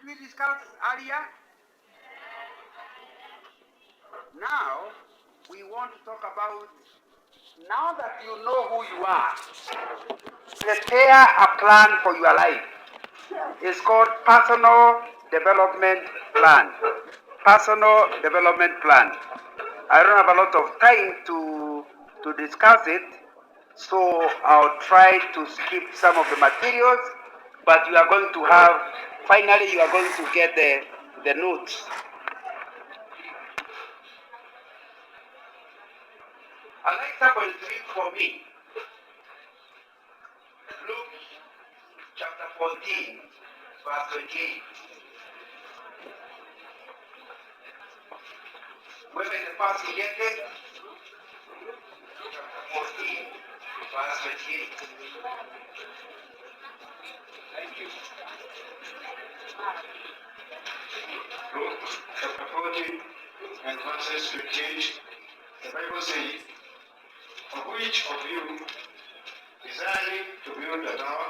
we discussed earlier? Now, we want to talk about, now that you know who you are, prepare a plan for your life. It's called Personal Development Plan. Personal Development Plan. I don't have a lot of time to discuss it, so I'll try to skip some of the materials, but you are going to have, finally you are going to get the notes. I'd like somebody to read for me. Luke chapter 14, verse 28. Whoever is the first to get it, chapter 14, verse 28. Thank you. Luke chapter 14 and verses 28, the Bible says, "For which of you, desiring to build a tower,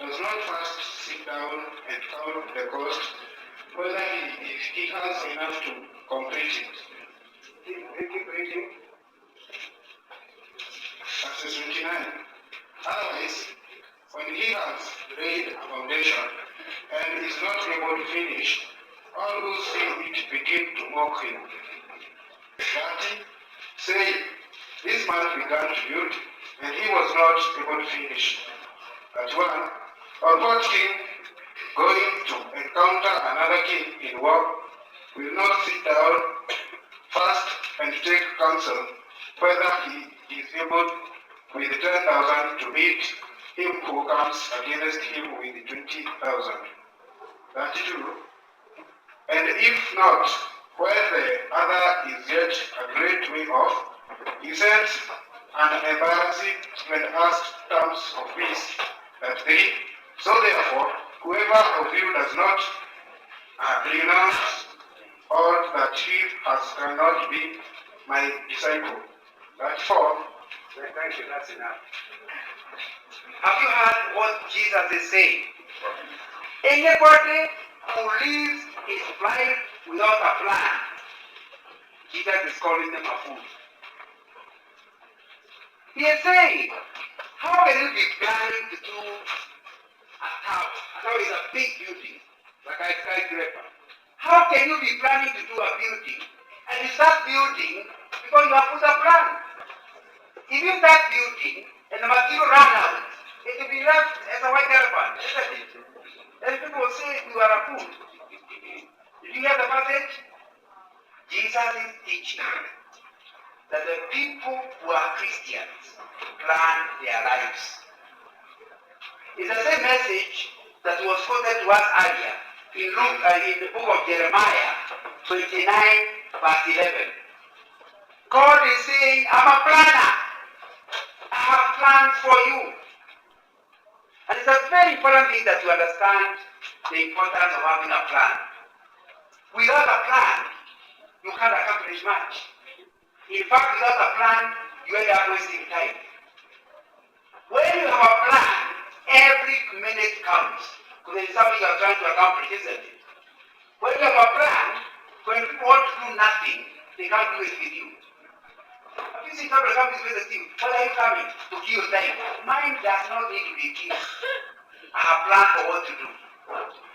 does not first sit down and count the cost, whether he has enough to complete it?" Keep reading. Verses 29. "Otherwise, when he has laid a foundation and is not able to finish, all who see it begin to mock him, 30, saying, This man began to build, and he was not able to finish. 31, or what king, going to encounter another king in war, will not sit down first and take counsel whether he is able with 10,000 to meet him who comes against him with 20,000. 32, and if not, while the other is yet a great way off, he sends an embarrassing and asks terms of peace. 33, so therefore, whoever of you does not renounce all that he has cannot be my disciple. 34, thank you, that's enough. Have you heard what Jesus is saying? Anybody who lives his life without a plan, Jesus is calling them a fool. He is saying, how can you be planning to do a tower? A tower is a big building, like a skyscraper. How can you be planning to do a building and you start building because you have put a plan? If you start building and the material run out, it will be left as a white elephant, isn't it? And people will say you are a fool. Did you hear the passage? Jesus is teaching that the people who are Christians plan their lives. It's the same message that was quoted to us earlier in the book of Jeremiah 29, verse 11. God is saying, I'm a planner. I have plans for you. And it's a very important thing that you understand the importance of having a plan. Without a plan, you can't accomplish much. In fact, without a plan, you end up wasting time. When you have a plan, every minute counts. Because there is something you are trying to accomplish, isn't it? When you have a plan, when people want to do nothing, they can't do it with you. Have you seen somebody come this way and say, what are you coming? To kill time. Mine does not need to be killed. I have planned for what to do.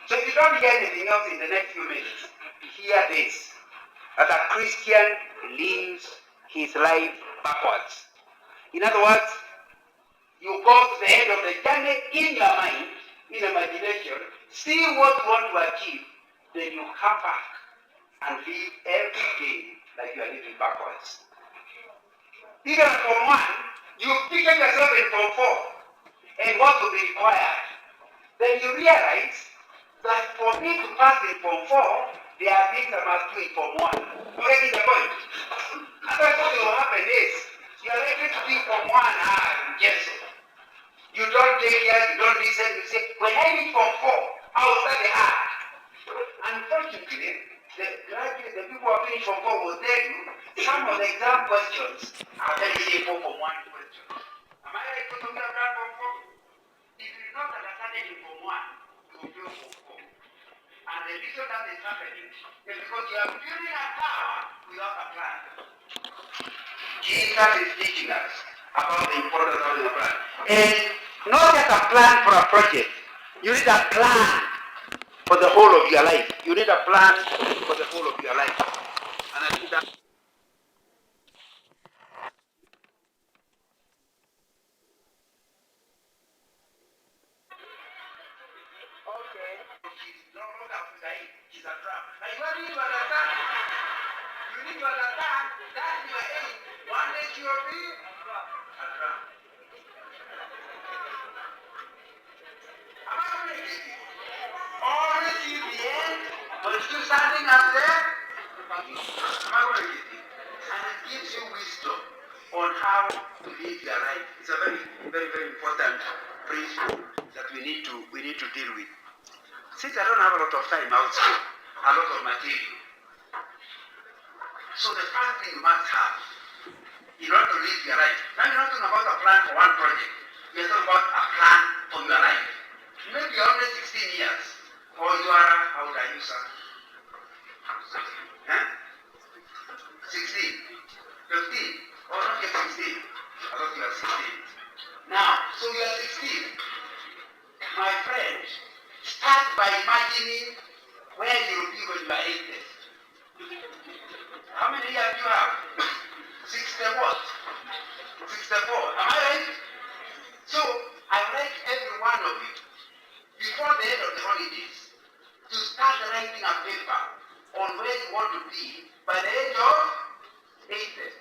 So if you don't hear anything else in the next few minutes, hear this. That a Christian lives his life backwards. In other words, you go to the end of the journey in your mind, in imagination, see what you want to achieve, then you come back and live every day like you are living backwards. Even at Form 1, you picture yourself in Form 4 and what will be required. Then you realize that for me to pass in Form 4, there are things I must do in Form 1. You getting the point? Otherwise what will happen is, you are likely to be Form 1, yes. You don't take care, you don't listen, you say, when I reach Form 4, I will study hard. Unfortunately, the people who are finished Form 4 will tell you some of the exam questions are very simple Form 1 questions. Am I right to talk about Form 4? If you don't understand it in Form 1, you will fail Form 4. And the reason that is happening is because you are building a tower without a plan. Jesus is teaching us about the importance of the plan. And not just a plan for a project. You need a plan for the whole of your life. You need a plan for the whole of your life. And I think that okay. He's a trap. Now you need to understand. You need to understand that your aim. One day you will be a trap. Am I going to get it? Always see the end, but still standing up there. Am I going to get it? And it gives you wisdom on how to live your life. It's a very, very, very important principle that we need to deal with. Since I don't have a lot of time, I'll skip a lot of material. So the first thing you must have in order to live your life. Now you're not talking about a plan for one project. You're talking about a plan for your life. Maybe you're only 16 years. Or you are, how old are you, sir? Huh? 16. 15. Or not yet 16. I thought you are 16. Now, so you are 16. My friend, start by imagining where you will be when you are 80. How many years do you have? 60 what? 64. Am I right? So, I like every one of you, before the end of the holidays, to start writing a paper on where you want to be by the age of 80.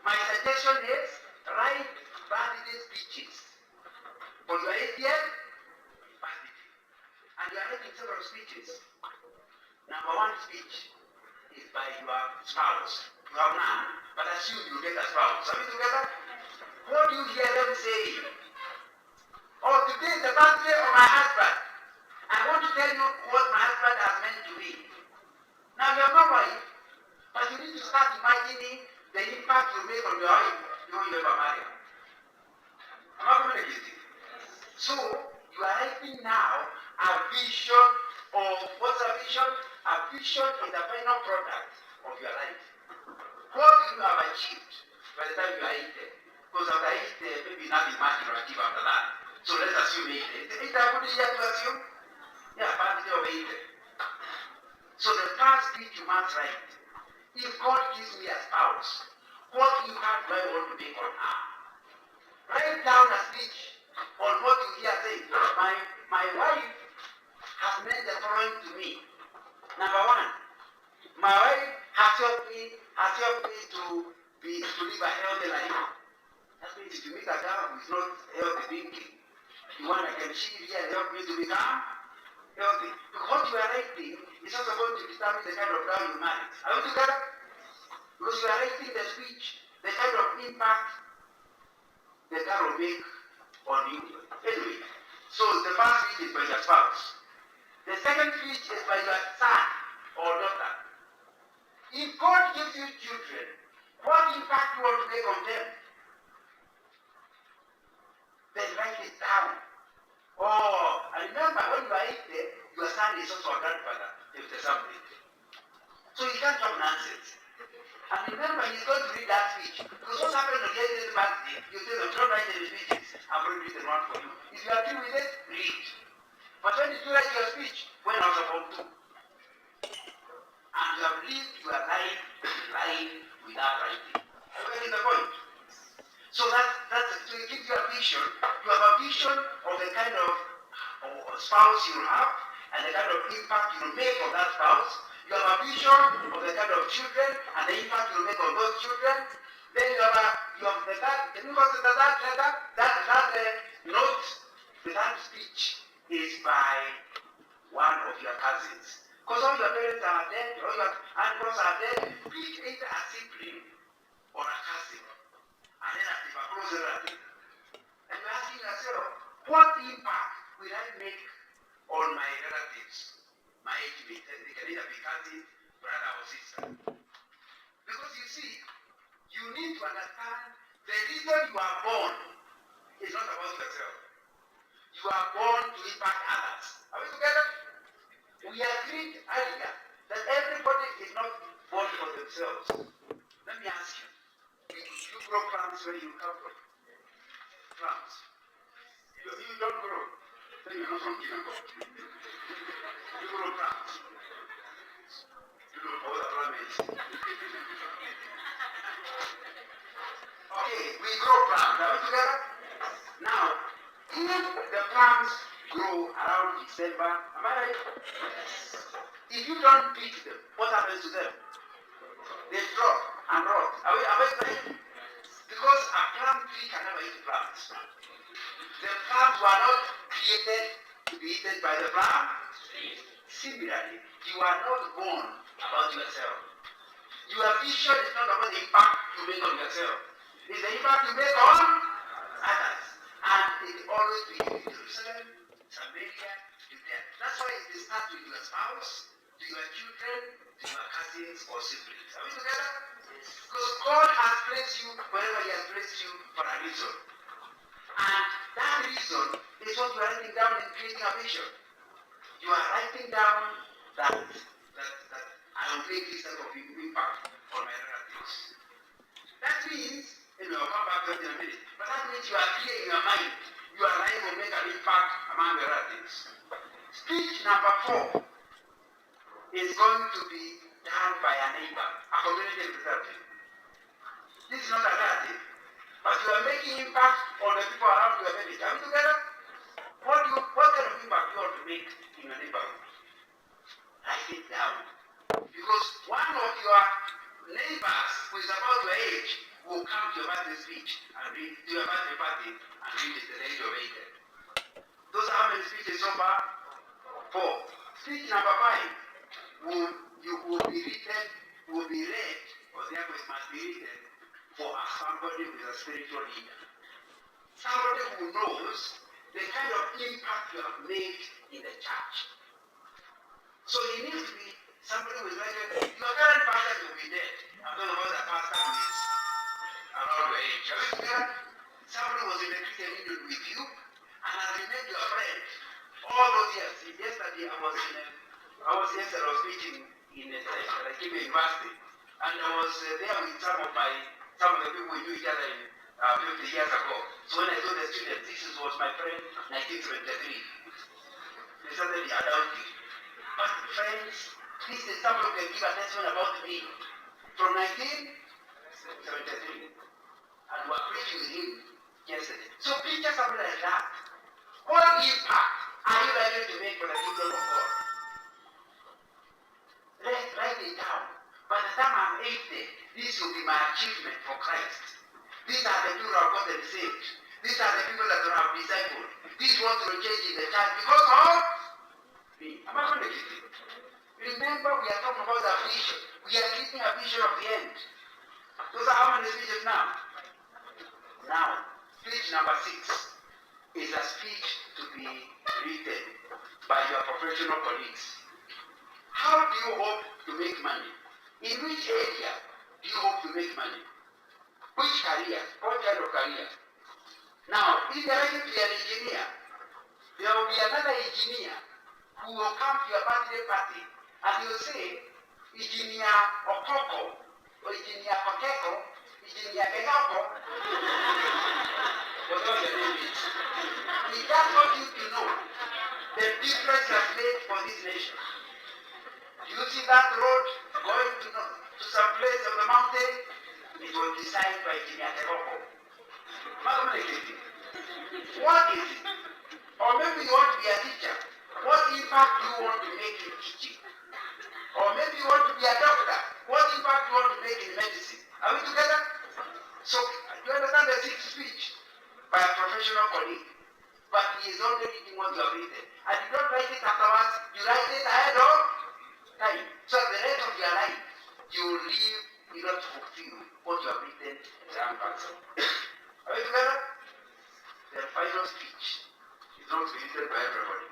My suggestion is write birthday speeches for your 80th birthday. And you are writing several speeches. Number one speech is by your spouse. You have none, but assume you get a spouse. Are we together? What do you hear them say? Oh, today is the birthday of my husband. I want to tell you what my husband has meant to me. Now you have no wife, but you need to start imagining the impact you make on your wife before you ever marry. Am I communicating? So you are writing now a vision of what's a vision? A vision is the final product of your life. What do you have achieved by the time you are 80? Because after 80, maybe nothing much you achieve after that. So let's assume 80. Is that a good year to assume? Yeah, birthday of 80. So the first speech you must write, if God gives me a spouse, what impact do I want to make on her? Write down a speech on what you hear saying. My wife has meant the following to me. Number one, my wife has helped me to live a healthy life. That means if you meet a girl who is not healthy thinking, the one that can achieve here and help me to become healthy. Because what you are writing is also going to determine the kind of girl you marry. Are we together? Because you are writing the speech, the kind of impact the girl will make on you. Anyway, so the first speech is by your spouse. The second speech is by your son or daughter. If God gives you children, what impact you want to make on them? Then write it down. Oh, and remember when you are 80, your son is also a grandfather if there's something. So you can't talk nonsense. And remember, he's going to read that speech. Because what happened on yesterday's birthday, you say, don't write any speeches. I've already written one for you. If you are agree with it, read. But when did you write your speech? When I was about 2. And you have lived your life without writing. Are you getting the point? So so it gives you a vision. You have a vision of the kind of spouse you have and the kind of impact you will make on that spouse. You have a vision of the kind of children and the impact you will make on those children. Then you have the third. Can you consider that letter? That note, the third speech is by one of your cousins. Because all your parents are dead, all your uncles are dead. Pick either a sibling or a cousin. And then a close relative. And you're asking yourself, what impact will I make on my relatives, my age mates? They can either be cousin, brother, or sister. Because you see, you need to understand the reason you are born is not about yourself. You are born to impact others. Are we together? We agreed not from Kinako. You grow plants. You know what a plant is. Okay, we grow plants. Are we together? Now, if the plants grow around December, am I right? If you don't pick them, what happens to them? They drop and rot. Are we right? Because a plant tree can never eat plants. The plants were not created to be eaten by the plant. Similarly, you are not born about yourself. Your vision is not about the impact you make on yourself. It's the impact you make on others. And it will always be in Jerusalem, Samaria, Judea. That's why it starts with your spouse, to your children, to your cousins or siblings. Are we together? Because God has placed you wherever He has placed you for a reason. And that reason is what you are writing down in creating a vision. You are writing down that I will make this type of impact on my relatives. That means, I'll come back to it in a minute, but that means you are clear in your mind. You are trying to make an impact among the relatives. Speech number 4 is going to be done by a neighbor, a community representative. This is not a relative, but you are making impact on the people around your village. Are we together? What kind of impact do you want to make in your neighborhood? Write it down. Because one of your neighbors who is about your age will come to your birthday speech and read to your birthday party and read it at the age of 80. Those are how many speeches so far? 4. Speech number 5 will be read, or therefore it must be written for somebody who is a spiritual leader. Somebody who knows the kind of impact you have made in the church. So it needs to be somebody who is like, your current pastor will be dead. I'm talking about a pastor who is around your age. Somebody who was in the Christian Union with you and has remained your friend all those years. Yesterday I was preaching in a church at I came to university, and I was there with some of the people we knew each other in 50 years ago. So when I told the students, this was my friend 1973. They suddenly adopted it. But friends, this is someone who can give a lesson about me from 1973. And we were preaching with him yesterday. So picture something like that. What impact are you likely to make for the kingdom of God? Write it down. By the time I'm 80, this will be my achievement for Christ. These are the people who have gotten saved. These are the people that have discipled. These want to change in the church because of me. Am I going to get it? Remember, we are talking about a vision. We are keeping a vision of the end. Those are how many speeches now? Now, speech number 6 is a speech to be written by your professional colleagues. How do you hope to make money? In which area do you hope to make money? Which career? What kind of career? Now, if you are going to be an engineer, there will be another engineer who will come to your birthday party and he will say, Engineer Okoko, or Engineer Kokeko, Engineer Gekako, whatever your name is. He just wants you to know the difference you have made for this nation. Do you see that road going to some place of the mountain? It was designed by Engineer Gekako. What is it? Or maybe you want to be a teacher. What impact do you want to make in teaching? Or maybe you want to be a doctor. What impact do you want to make in medicine? Are we together? So, you understand the 6th speech by a professional colleague. But he is only reading what you have written. And you don't write it afterwards, you write it ahead of time. So the rest of your life, you will live in order to fulfill what you have written in the answer. Are we together? The final speech is not to be written by everybody.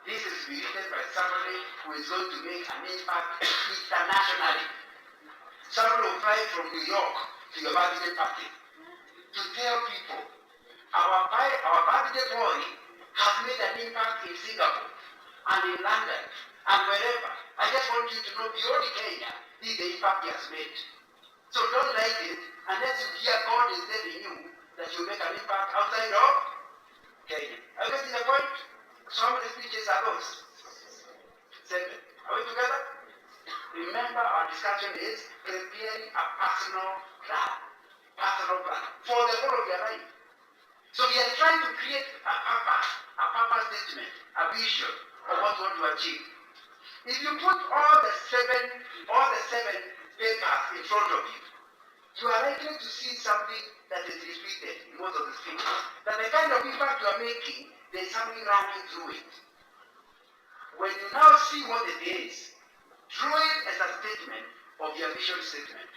This is to be written by somebody who is going to make an impact internationally. Somebody will fly from New York to your birthday party to tell people, our birthday boy has made an impact in Singapore and in London and wherever. I just want you to know beyond Kenya, this is the impact he has made. So don't write it unless you hear God is telling you that you make an impact outside of Kenya. Are you getting the point? So how many speeches are those? 7. Are we together? Remember, our discussion is preparing a personal plan. Personal plan for the whole of your life. So we are trying to create a purpose statement, a vision of what we want to achieve. If you put all the seven papers in front of you, you are likely to see something that is repeated in most of the speeches. That the kind of impact you are making, there is something running through it. When you now see what it is, draw it as a statement of your vision statement.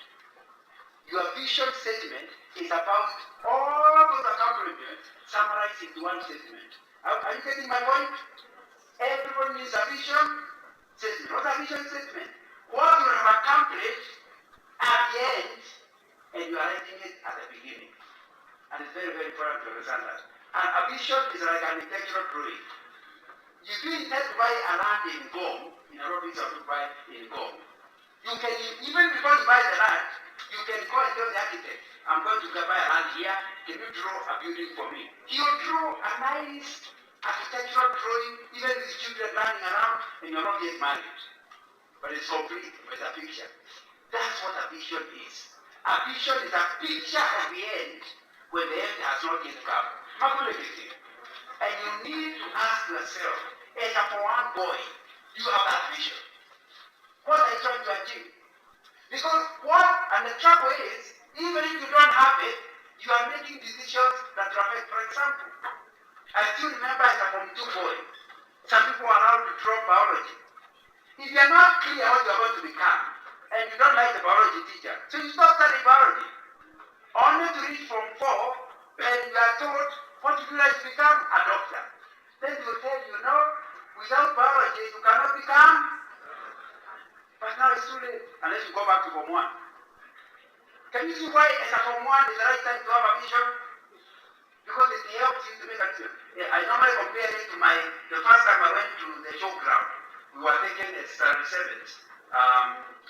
Your vision statement is about all those accomplishments summarized into one statement. Are you getting my point? Everyone needs a vision statement. What's a vision statement? What you have accomplished at the end, and you are writing it at the beginning. And it's very, very important to understand that. And a vision is like an architectural drawing. If you intend to buy a land in Gom, in a province of Dubai in Gom, you can, even before you buy the land, you can go and tell the architect, I'm going to buy a land here, can you draw a building for me? He will draw a nice architectural drawing, even with children running around, and you're not yet married. But it's complete with a picture. That's what a vision is. A vision is a picture of the end when the end has not yet come. How good is it? And you need to ask yourself, as a for one boy, you have that vision. What are you trying to achieve? Because and the trouble is, even if you don't have it, you are making decisions that affect. For example, I still remember as a Form 2 boy, some people are allowed to drop biology. If you are not clear what you are going to become, and you don't like the biology teacher, so you stop studying biology. Only to reach Form 4, and you are told, what would you like to become? A doctor. Then they will tell you, no, without biology, you cannot become. But now it's too late, unless you go back to Form 1. Can you see why as a Form 1 is the right time to have a vision? Because it helps you to make a decision. Yeah, I normally compare it to the first time I went to the showground. We were taken at Standard 7th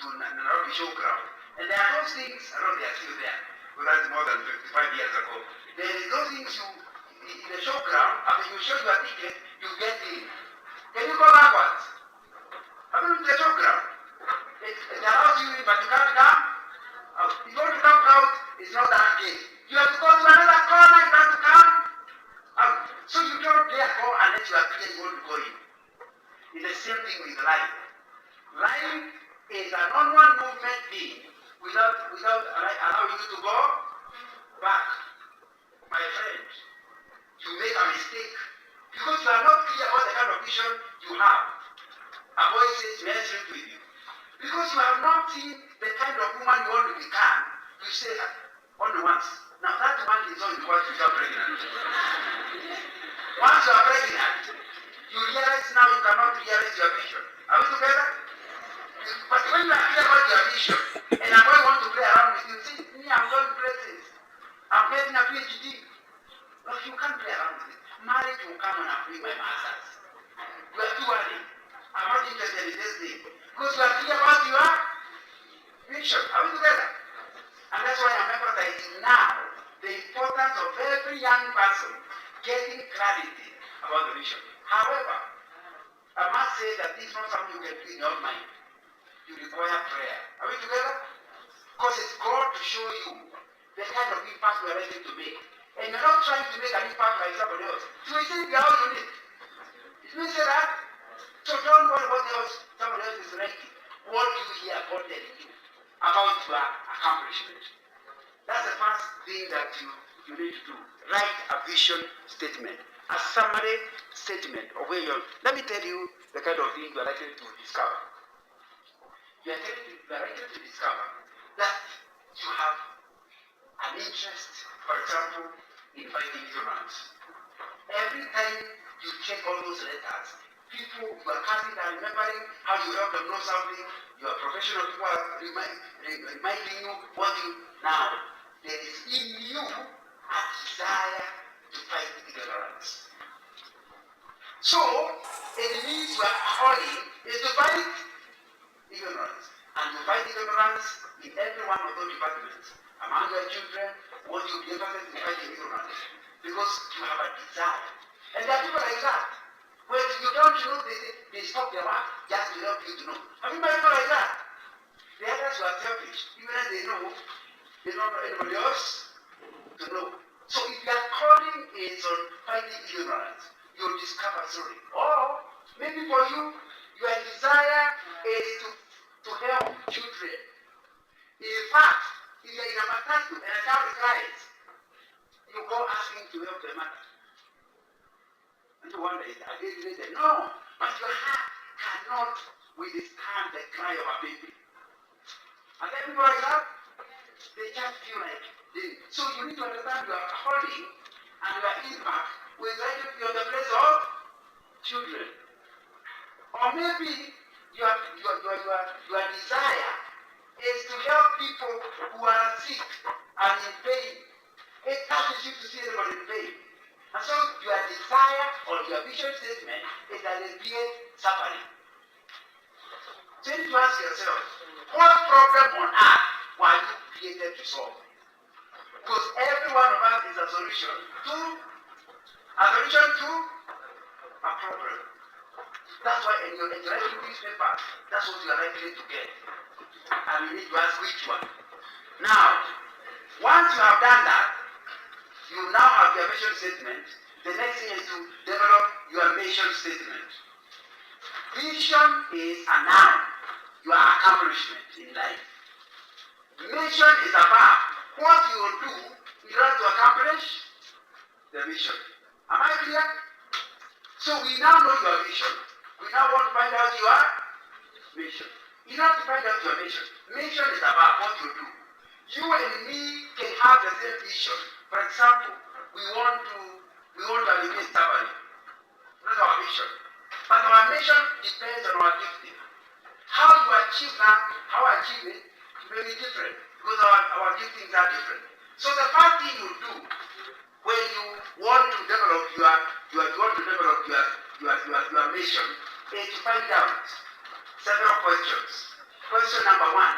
to Nairobi showground. And there are those things, I don't know they are still there, but that's more than 55 years ago. There is those things in the showground, after you show your ticket, you get in. Can you go backwards? Have you been to the showground? It allows you in, but you can't come out. If you want to come out, it's not that gate. You have to go to another corner, you have to come out. So you don't dare go unless you are clear you want to go in. It's the same thing with life. Life is an onward movement thing without allowing you to go back. My friend, you make a mistake because you are not clear what the kind of vision you have. A boy says, may I sleep with you? Because you have not seen the kind of woman you want to become, you say only once. Now that one is only once you are pregnant. Once you are pregnant, you realize now you cannot realize your vision. Are we together? But when you are clear about your vision, and a boy want to play around with you, see, me, I'm going places. I'm getting a PhD. But you can't play around with it. Marriage will come and I'll bring my masters. You are too early. I'm not interested in this thing. Because you are clear about your vision. Are we together? And that's why I'm emphasizing now the importance of every young person getting clarity about the vision. However, I must say that this is not something you can do in your mind. You require prayer. Are we together? Because it's God to show you the kind of impact we are ready to make. And you're not trying to make an impact like somebody else. So we say we are all unique. It means that. So don't worry what else somebody else is writing. What do you hear God telling you about your accomplishment? That's the first thing that you need to do. Write a vision statement. A summary statement of where you're. Let me tell you the kind of thing you are likely to discover. You are likely to discover that you have an interest, for example, in fighting ignorance. Every time you check all those letters, people who are casting are remembering how you help them know something, your professional people are reminding you what you now. There is in you a desire to fight ignorance. So, it means your calling is to fight ignorance. And to fight ignorance in every one of those departments. Among your children, what you be interested in fighting ignorance. Because you have a desire. And there are people like that. When stop their work just to help you to know. Have you met people like that? The others who are selfish, even as they don't know anybody else to know. So if your calling is on fighting ignorance, you'll discover sorry. Or maybe for you, your desire is to help children. In fact, if you're in a matatu and a child cries, you go asking to help the mother. And you wonder, is that related? No, but your heart cannot withstand the cry of a baby. And then people like that, they just feel like they. So you need to understand your calling and your impact will try to be on the place of children. Or maybe your desire is to help people who are sick and in pain. It touches you to see everybody in pain. And so your desire or your vision statement is that they create suffering. So you need to ask yourself, what problem on earth were you created to solve? Because every one of us is a solution to a problem. That's why in your writing newspaper, that's what you are likely to get. And you need to ask which one. Now, once you have done that, you now have your mission statement. The next thing is to develop your mission statement. Vision is a noun, your accomplishment in life. Mission is about what you will do in order to accomplish the mission. Am I clear? So we now know your vision. We now want to find out your mission. In order to find out your mission is about what you do. You and me can have the same vision. For example, we want to eliminate suffering. That's our vision. But our mission depends on our gifting. How you achieve that, how I achieve it, may be different because our giftings are different. So the first thing you do when you want to develop your mission is to find out several questions. Question number one: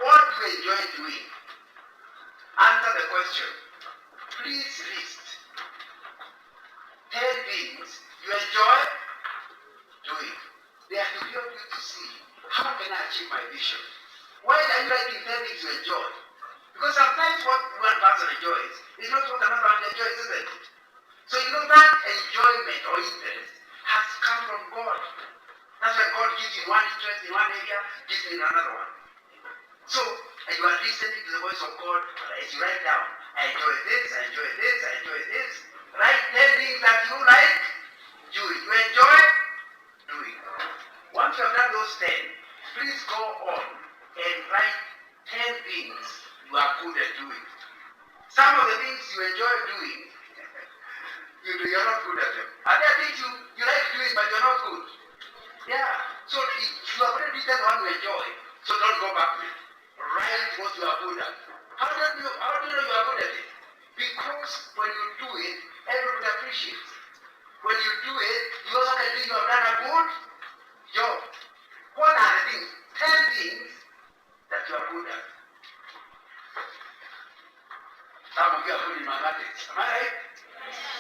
what do you enjoy doing? Answer the question. Please list 10 things you enjoy doing. They have to help you to see how can I achieve my vision. Why are you writing 10 things you enjoy? Because sometimes what one person enjoys is not what another one enjoys, isn't it? So you know that enjoyment or interest has come from God. That's why God gives you one interest in one area, gives you in another one. So, and you are listening to the voice of God as you write down, I enjoy this, I enjoy this, I enjoy this. Write 10 things that you like doing. You enjoy doing. Once you have done those 10, please go on and write 10 things you are good at doing. Some of the things you enjoy doing, you're not good at them. And there are things you like doing, but you're not good. Yeah. So if you have already written one you enjoy, so don't go back to it. Write what you are good at. How do you know you are good at it? Because when you do it, everybody appreciates. When you do it, you also can think you have done a good job. What are the things? 10 things that you are good at. Some of you are good in mathematics. Am I right?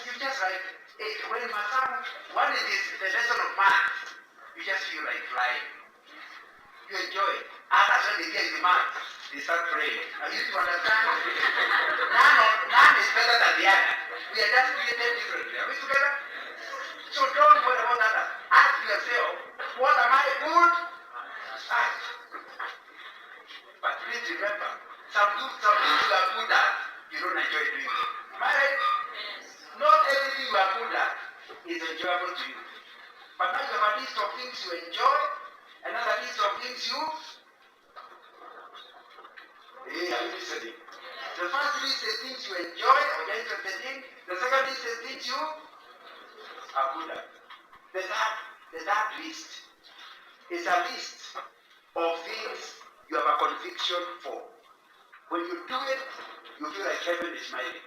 You just write it. When one is the lesson of math, you just feel like flying. You enjoy it. Others, when they get the math, they start praying. Now you need to understand. None is better than the other. We are just created differently. Are we together? So don't worry about that. Ask yourself, what am I good at? But please remember, some things you are good at, you don't enjoy doing it. Am I right? Not everything you are good at is enjoyable to you. But now you have a list of things you enjoy, another list of things you. Hey, are you listening? The first list is things you enjoy or you're interested in. The second list is things you are good at. The third list is a list of things you have a conviction for. When you do it, you feel like heaven is smiling.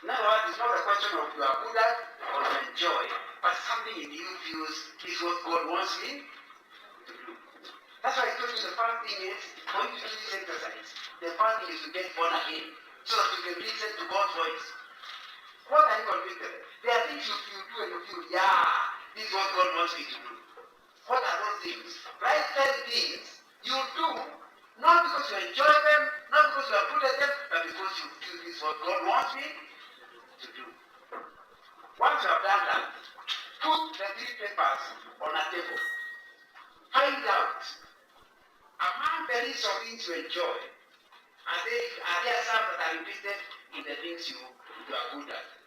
In other words, it's not a question of you are good at or you enjoy, but something in you feels is what God wants me to do. That's why I told you the first thing is, when you do this exercise, the first thing is to get born again, so that you can listen to God's voice. What are you convicted? There are things you do and you feel, yeah, This is what God wants me to do. What are those things? Write 10 things you do, not because you enjoy them, not because you are good at them, but because you feel this is what God wants me to do. Once you have done that, put the 3 papers on a table. Find out, among the list of things you enjoy, are there some that are repeated in the things you are good at?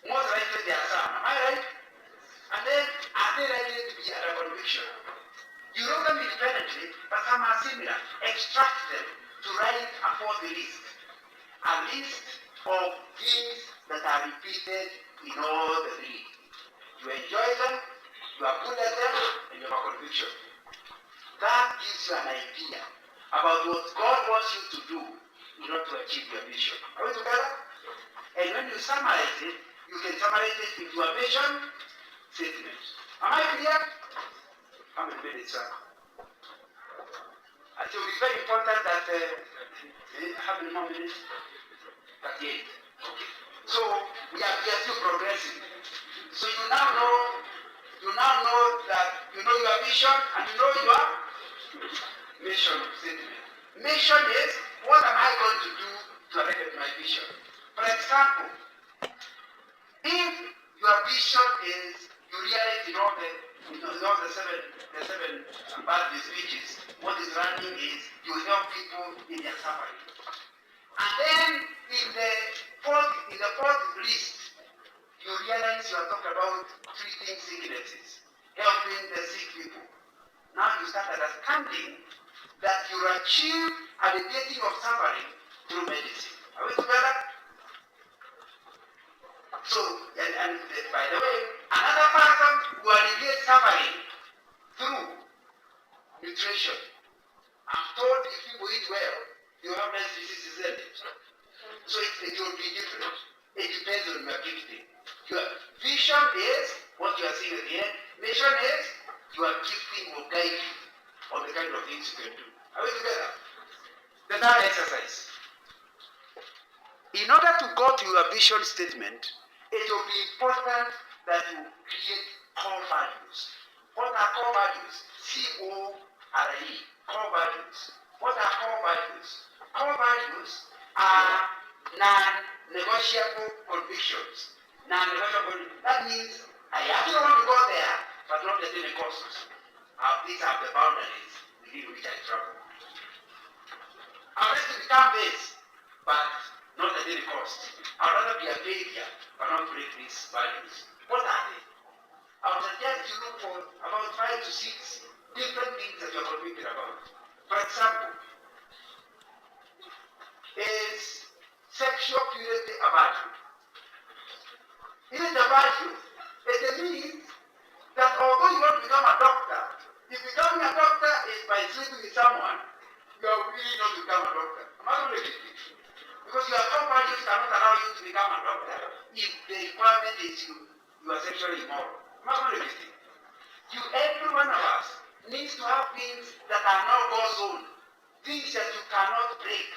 Most likely there are some, am I right? And then, are they likely to be under conviction? You wrote them independently, but some are similar. Extract them to write a 4th list. A list of things that are repeated in all the 3. You enjoy them, you are good at them, and you have a conviction. That gives you an idea about what God wants you to do in order to achieve your vision. Are we together? And when you summarize it, you can summarize it into a mission statement. Am I clear? How many minutes, sir? It will be very important that how many more minutes? 38. Okay. So we are still progressing. So you now know that you know your vision and you know your mission statement. Mission is, what am I going to do to affect my vision? For example, if your vision is you realize in all the seven bad speeches, what is running is you help people in their suffering. And then in the fourth list, you realize you are talking about treating sicknesses, helping the sick people. Now you start understanding that you achieve alleviating of suffering through medicine. Are we together? So, and by the way, another person who alleviates suffering through nutrition. I'm told if people eat well, you have less diseases in it. So it will be different. It depends on your gifting. Your vision is what you are seeing at the end. Mission is your gifting will guide you on the kind of things you can do. Are we together? The third exercise. In order to go to your vision statement, it will be important that you create core values. What are core values? C-O-R-E. Core values. What are core values? Core values are non-negotiable convictions. Non-negotiable. That means I actually want to go there, but not at any cost. These are the boundaries within which I travel. I would like to become this, but not at any cost. I would rather be a failure, but not break these values. What are they? I would suggest you look for about 5 to 6 different things that you're convicted about. For example, is sexual purity a virtue? Is it a virtue? It means that although you want to become a doctor, if becoming a doctor is by sleeping with someone, you are really not to become a doctor. I'm not going to get it. Because your core values cannot allow you to become a doctor if the requirement is you are sexually immoral. I'm not going to get it. Every one of us needs to have things that are not God's own. Things that you cannot break.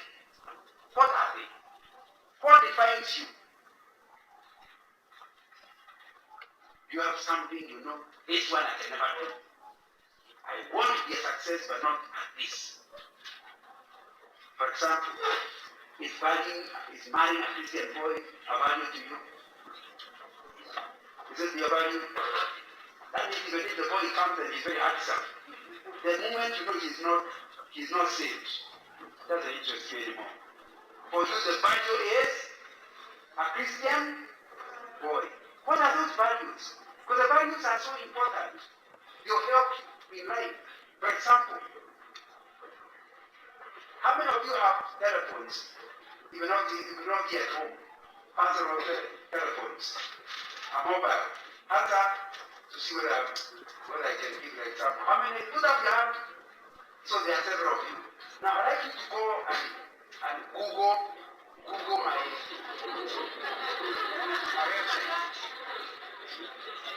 What are they? What defines you? You have something you know, this one I can never do. I want to be a success, but not at this. For example, is marrying a Christian boy a value to you? Is it your value? That means even if the boy comes and he's very handsome, the moment you know he's not saved, doesn't interest you anymore. For you, the value is a Christian boy. What are those values? Because the values are so important. They help you in life. For example, how many of you have telephones? You will not be at home. Answer on telephones. A mobile. Answer to see what I can give an example. How many? Put up your hand. So there are several of you. Now I'd like you to go and Google my website.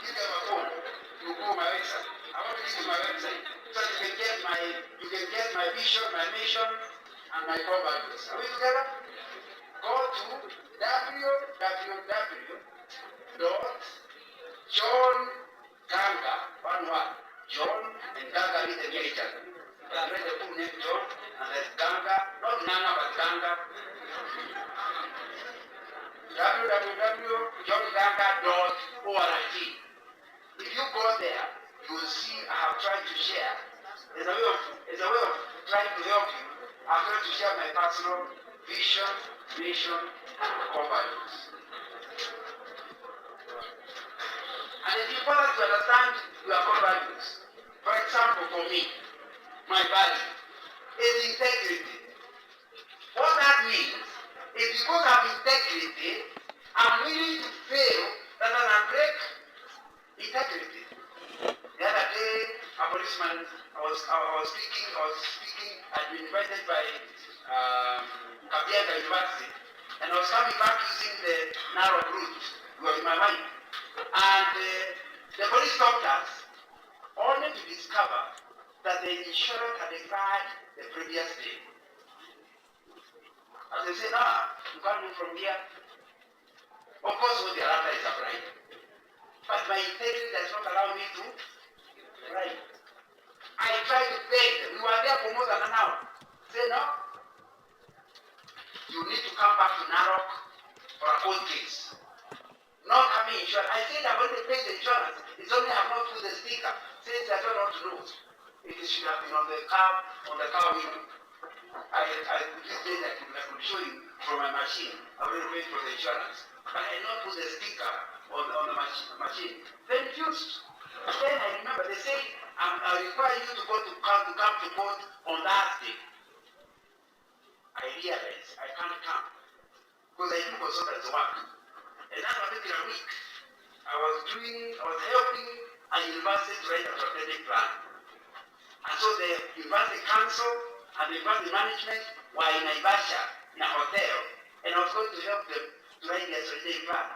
Give them a phone. You go my website. I want to give you my website so you can get my vision, my mission, and my core values. Are we together? Go to www.johngarner.com. John and Ganga live near each other. But I met a fool named John, and there's Ganga, not Nana, but Ganga. www.johnganga.org. If you go there, you will see I have tried to share. As a way of trying to help you, I've tried to share my personal vision, mission, and core values. And it's important to understand your core values. For example, for me, my value is integrity. What that means is because of integrity, I'm willing to fail rather than break integrity. The other day, a policeman, I was speaking, I'd been invited by Kabianga University, and I was coming back using the narrow route. It was in my mind. And the police stopped us, only to discover that the insurance had expired the previous day. As they said, you can't move from here. Of course, what they are after is a bribe. But my integrity does not allow me to bribe. I tried to beg them. We were there for more than an hour. Say, no, you need to come back to Narok for a court case. Not having insurance. I said I've already paid the insurance. It's only I've not put the sticker. Since I don't want to know. It should have been on the car window. I could just say that I could show you from my machine. I already paid for the insurance. But I not put the sticker on the machine. They refused. Then I remember they say I require you to come to court on Thursday. I realized I can't come because I do consultants work. And that particular week, I was helping a university to write a strategic plan. And so the university council and the university management were in Naivasha in a hotel, and I was going to help them to write their strategic plan.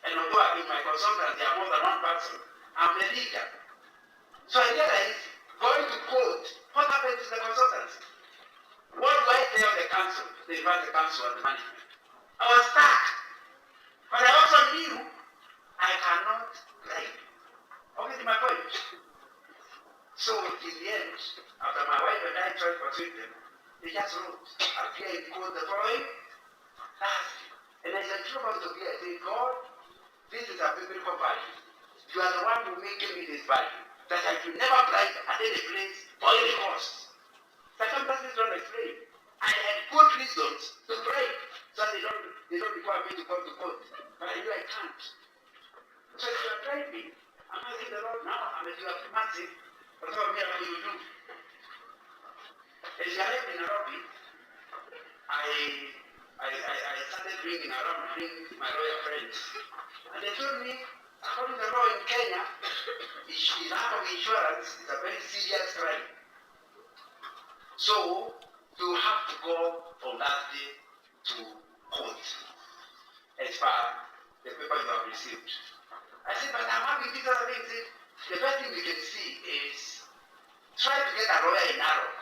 And although I've been my consultant, there are more than one person, I'm the leader. So I realized, going to court, what happened to the consultants? What do I tell the council, the university council and the management? I was stuck. But I also knew I cannot write. Okay, my point. So in the end, after my wife and I tried to persuade them, they just wrote, appear in court the following Thursday. And as I drew out to be, I said, God, this is a biblical value. You are the one who made me this value. That I should never bribe at any place or any cost. Circumstances don't explain. I had good reasons to bribe, so they don't require me to come to court. But I knew I can't. So if you are bribing, I'm asking the Lord now, I'm if you are massive, but what me what you will do. As I left in Nairobi, I started bringing my lawyer friends. And they told me, according to the law in Kenya, lack of insurance is a very serious crime. So, you have to go on that day to court as per the paper you have received. I said, but I'm having this other thing. The best thing we can see is try to get a lawyer in Narok.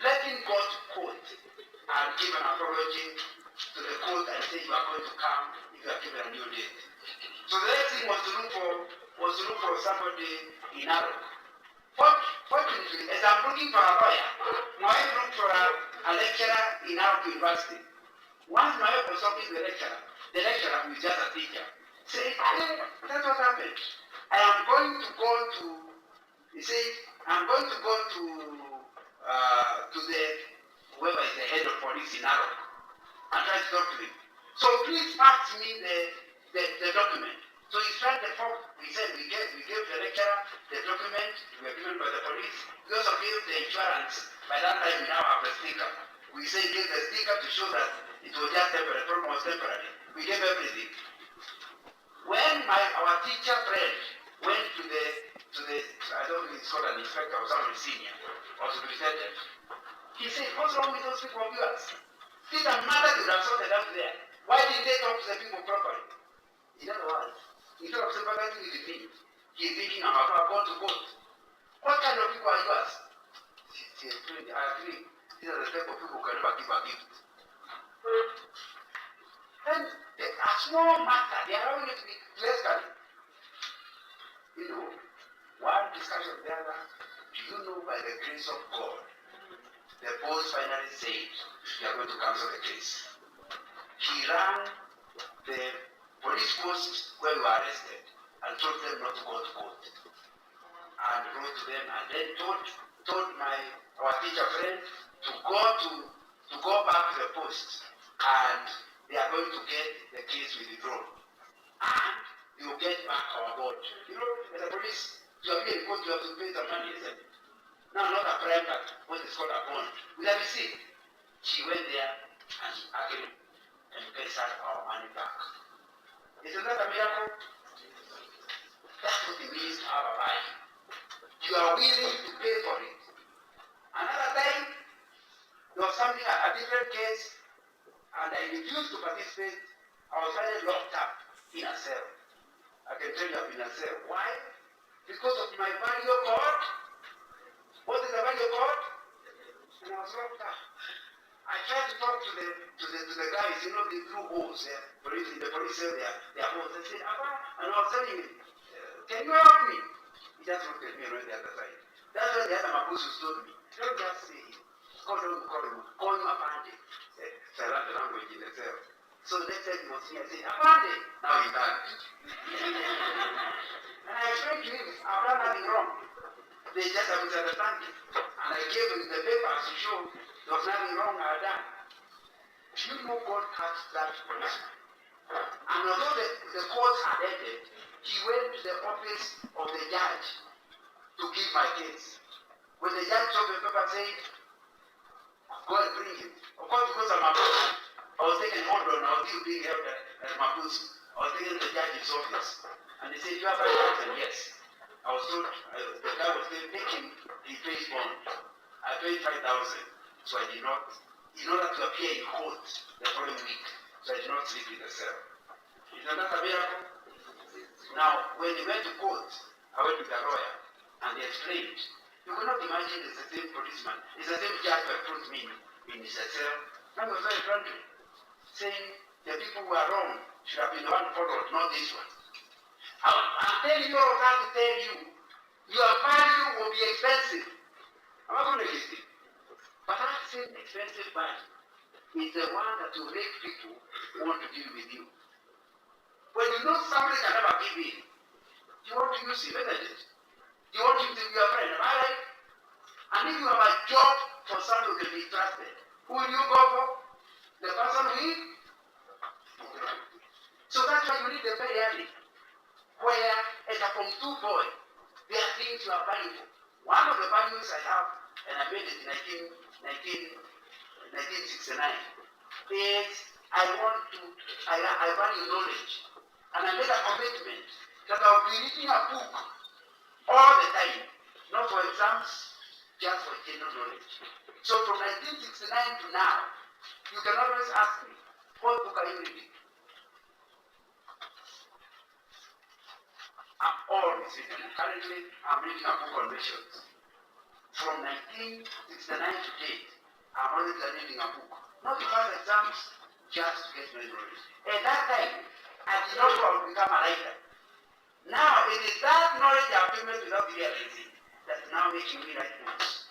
Let him go to court and give an apology to the court and say you are going to come if you are given a new date. So the next thing was to look for somebody in Narok. Fortunately, as I'm looking for a lawyer, my wife looked for a lecturer in Narok University. Once my wife was talking to the lecturer who is just a teacher, said, hey, that's what happened. I am going to go to, he said, I'm going to go to the, whoever is the head of police in Narok, and try to talk to him. So please fax me the document. So he tried the form. We said we gave the lecturer the document we were given by the police. We also gave the insurance. By that time we now have the sticker. We say give the sticker to show that it was just temporary, the problem was temporary. We gave everything. When our teacher friend went to the I don't think it's called an inspector or somebody senior or superintendent, he said, what's wrong with those people of yours? See, the mother could have sorted out there. Why didn't they talk to the people properly? In other words, instead of sympathizing with me, he's thinking about how I'm going to vote. What kind of people are yours? She explained, I agree. These are the type of people who can never give a gift. Then, a small matter, they are always to be less than. You know, One discussion the other. Do you know by the grace of God, the boss finally said, we are going to cancel the case. He ran the police post where we were arrested and told them not to go to court. And wrote to them and then told our teacher friend to go back to the post and they are going to get the case withdrawn. And they will get back our board. You know, as a police, to appear in court, you have to pay some money, isn't it? Now, not a bribe, but what is called a bond. Will I be sick? She went there and she actually pays us our money back. Isn't that a miracle? That's what it means to have a body. You are willing to pay for it. Another time, there was something, a different case, and I refused to participate. I was finally locked up in a cell. I can tell you I've been in a cell. Why? Because of my value code. What is the value code? And I was locked up. I tried to talk to the guys, you know, they threw holes there. The police said their holes. I said, and I was telling him, can you help me? He just looked at me right the other side. That's when the other Mabusus told me, don't just say it. Call him a bandit. So I learned the language in the cell. So the next time he was here, I said, a bandit. Now he died. And I explained to him, I've done nothing wrong. They just have misunderstanding. And I gave him the papers to show there was nothing wrong I had done. Do you know God has that policeman? And although the court had ended, he went to the office of the judge to give my case. When the judge saw the paper saying, go and bring him. Of course, because I'm a person, I was taking hold on, I was still being held at Mapus. I was taken to the judge's office. And they said, you have 5,000? Yes. I was told, the guy was saying, take him, he pays bond. I paid 5,000. So I did not, in order to appear in court the following week, so I did not sleep in the cell. Isn't that a miracle? Now, when he went to court, I went with a lawyer, and they explained. You cannot imagine it's the same policeman, it's the same judge that put me in his cell. I was very friendly, saying the people who are wrong should have been the one followed, not this one. I'm telling you all of that to tell you, your value will be expensive. I'm not going to listen. But that same expensive value is the one that will make people want to deal with you. When you know somebody can never give in, you want to use him, isn't it? You want him to be your friend, am I right? And if you have a job for someone who can be trusted, who will you go for? The person who is? So that's why you need the very early, where as a Form 2 boy, there are things you are valuable. One of the values I have, and I made it in 1969, is I value knowledge. And I made a commitment that I will be reading a book all the time, not for exams, just for general knowledge. So from 1969 to now, you can always ask me, what book are you reading? I'm always reading. Currently, I'm reading a book on nations. From 1969 to date, I'm always reading a book. Not to pass exams, just to get my knowledge. At that time, I did not want to become a writer. Now, it is that knowledge I've given without realizing that is now making me write books.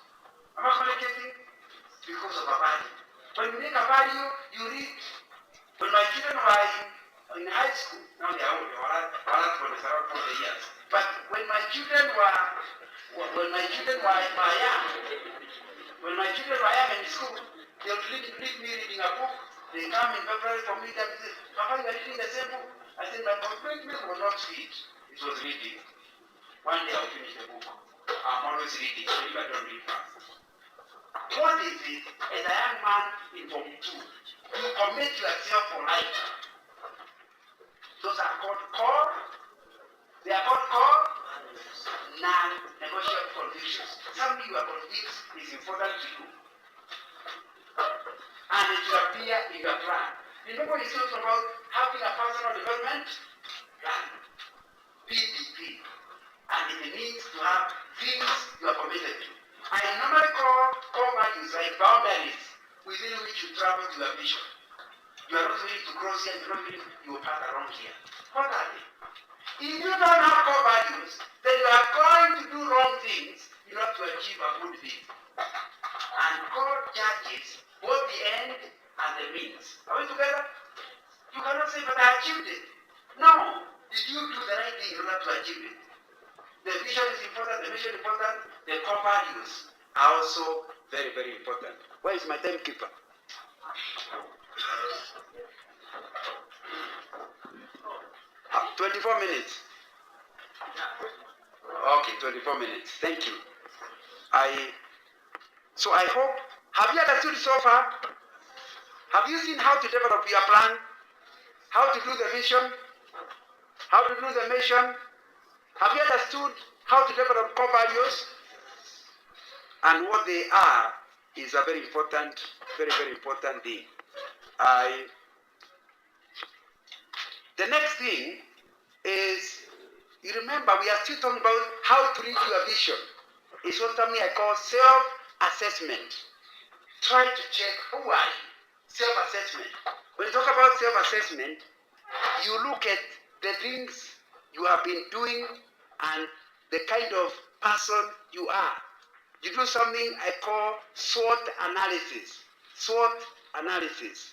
Am I communicating? Because of a value. When you make a value, you read. When my children were in high school, now they are old, they were around 40 years. But when my children were young in school, they would read me reading a book. They come in February for me and say, Papa, you are reading the same book. I said, my commitment was not read. It was reading. One day I'll finish the book. I'm always reading, so if I don't read fast. What is it? As a young man in Form 2, you commit yourself for life. Those are called core. They are called core non-negotiable convictions. Something you are convinced is important to you. And it will appear in your plan. Remember he talks about having a personal development plan, PDP, and it means to have things you are committed to. I normally call core values like boundaries within which you travel to your vision. You are not willing to cross here, you are not willing, you will pass around here. What are they? If you don't have core values, then you are going to mission important, the core values are also very, very important. Where is my timekeeper? 24 minutes. Okay, 24 minutes. Thank you. So I hope, have you understood so far? Have you seen how to develop your plan? How to do the mission? How to do the mission? Have you understood how to develop core values? And what they are is a very important, very, very important thing. The next thing is, you remember, we are still talking about how to reach your vision. It's what something I call self-assessment. Try to check who are you. Self-assessment. When you talk about self-assessment, you look at the things you have been doing and the kind of person you are. You do something I call SWOT analysis. SWOT analysis.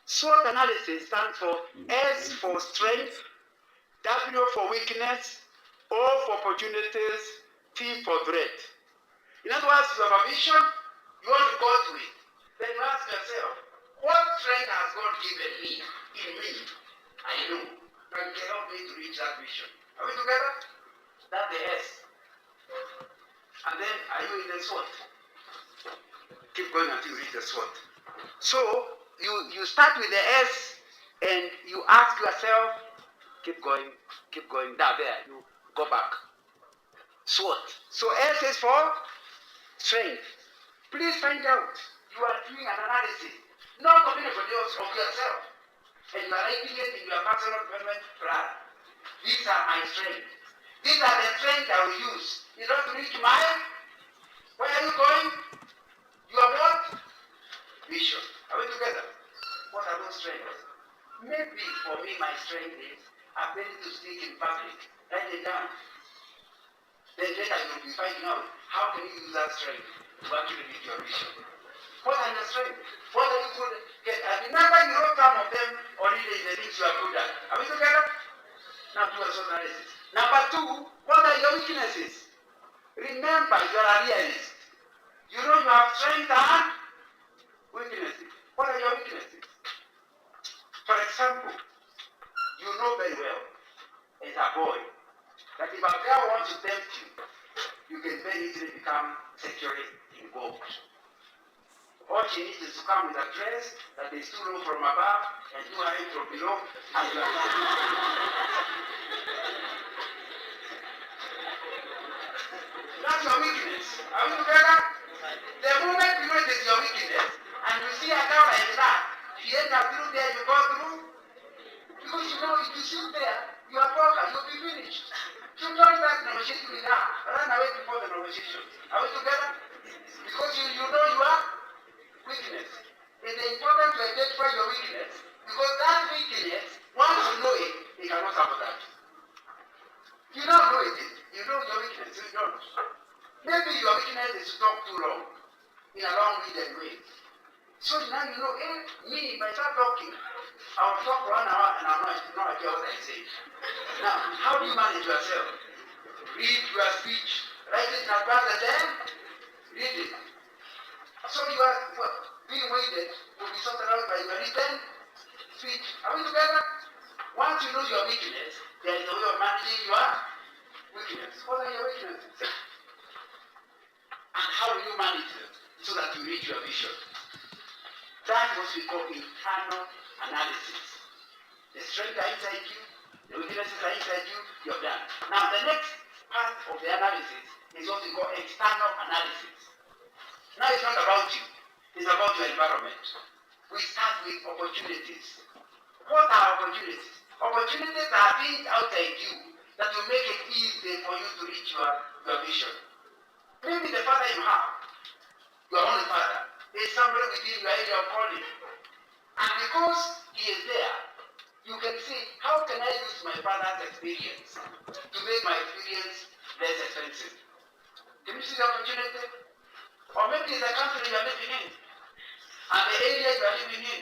SWOT analysis stands for S for strength, W for weakness, O for opportunities, T for threat. In other words, you have a vision, you want to go to it. Then you ask yourself, what strength has God given me, in me? I know, that can help me to reach that vision. Are we together? That's the S. And then, are you in the SWOT? Keep going until you reach the SWOT. So, you start with the S, and you ask yourself, keep going, down there, you go back. SWOT. So S is for strength. Please find out, you are doing an analysis, not of anybody else, of yourself. And you are writing it in your personal development plan. These are my strengths. These are the strengths I will use in order to reach my, where are you going? Your what? Vision. Are we together? What are those strengths? Maybe for me my strength is ability to speak in public. Write it down. Then later you will be finding out how can you use that strength to actually reach your vision. What are your strengths? What are you good at? Yes, I remember you wrote some of them already in the things you are good at. Are we together? Now do a SWOT analysis. Number two, what are your weaknesses? Remember, you are a realist. You know you have strengths and weaknesses. What are your weaknesses? For example, you know very well, as a boy, that if a girl wants to tempt you, you can very easily become sexually involved. All she needs is to come with a dress that is too low from above and too high from below, and you are that's your weakness. Are we together? The moment you know it is your weakness, and you see a girl like that, she ends up through there, you go through, because you know if you sit there, you are broken, you'll be finished. So don't start negotiating with her. Run away before the negotiation. Are we together? Because you know you are weakness. It's important to identify your weakness, because that weakness, once you know it, it cannot sabotage. You don't know it. You know your weakness, you don't. Maybe your weakness is to talk too long, in a long-winded way. So now you know, me, if I start talking, I'll talk 1 hour and I'm not idea what I say. Now, how do you manage yourself? Read your speech, write it in advance, and then read it. So you are being weighted will be sorted out by your written speech. Are we together? Once you know your weakness, there is a way of managing your weakness. What are your weaknesses? And how will you manage them so that you reach your vision? That's what we call internal analysis. The strengths are inside you, the weaknesses are inside you, you're done. Now the next part of the analysis is what we call external analysis. Now it's not about you, it's about your environment. We start with opportunities. What are opportunities? Opportunities are things outside you that will make it easy for you to reach your vision. Maybe the father you have, your only father, is somebody within your area of calling. And because he is there, you can see, how can I use my father's experience to make my experience less expensive? Can you see the opportunity? Or maybe it's the country you are living in, and the area you are living in.